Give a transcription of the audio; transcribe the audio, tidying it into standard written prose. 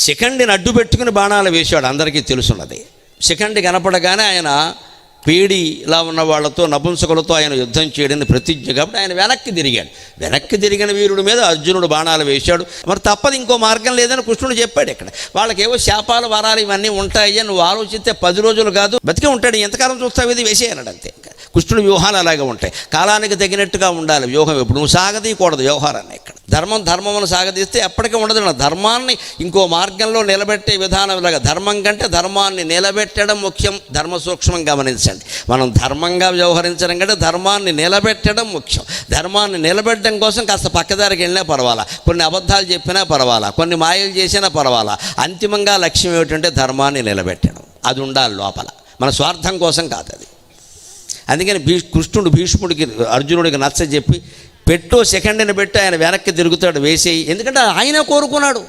శిఖండిని అడ్డు పెట్టుకుని బాణాలు వేశాడు, అందరికీ తెలుసున్నది. శిఖండి కనపడగానే ఆయన పేడిలా ఉన్న వాళ్ళతో, నపుంసకులతో ఆయన యుద్ధం చేయడానికి ప్రతిజ్ఞ కాబట్టి ఆయన వెనక్కి తిరిగాడు. వెనక్కి తిరిగిన వీరుడి మీద అర్జునుడు బాణాలు వేశాడు. మరి తప్పదు, ఇంకో మార్గం లేదని కృష్ణుడు చెప్పాడు. ఇక్కడ వాళ్ళకేవో శాపాలు వరాలు ఇవన్నీ ఉంటాయి అని నువ్వు ఆలోచిస్తే 10 రోజులు కాదు బతికే ఉంటాడు. ఎంతకాలం చూస్తావు, ఇది వేసేయన్నాడు అంతే. కృష్ణుడి వ్యూహాలు అలాగే ఉంటాయి, కాలానికి తగినట్టుగా ఉండాలి వ్యూహం. ఎప్పుడు నువ్వు సాగదీయకూడదు వ్యవహారాన్ని. ఇక్కడ ధర్మమును సాగదీస్తే ఎప్పటికీ ఉండదు. ధర్మాన్ని ఇంకో మార్గంలో నిలబెట్టే విధానం ఇలాగా. ధర్మం కంటే ధర్మాన్ని నిలబెట్టడం ముఖ్యం. ధర్మ సూక్ష్మం గమనించండి. మనం ధర్మంగా వ్యవహరించడం కంటే ధర్మాన్ని నిలబెట్టడం ముఖ్యం. ధర్మాన్ని నిలబెట్టడం కోసం కాస్త పక్కదారికి వెళ్ళినా పర్వాలా, కొన్ని అబద్ధాలు చెప్పినా పర్వాలా, కొన్ని మాయలు చేసినా పర్వాలా, అంతిమంగా లక్ష్యం ఏమిటంటే ధర్మాన్ని నిలబెట్టడం. అది ఉండాలి లోపల, మన స్వార్థం కోసం కాదు అది. అందుకని కృష్ణుడు భీష్ముడికి అర్జునుడికి నచ్చ చెప్పి, పెట్టో సెకండ్ని పెట్టి ఆయన వెనక్కి తిరుగుతాడు వేసేయి, ఎందుకంటే ఆయన కోరుకున్నాడు.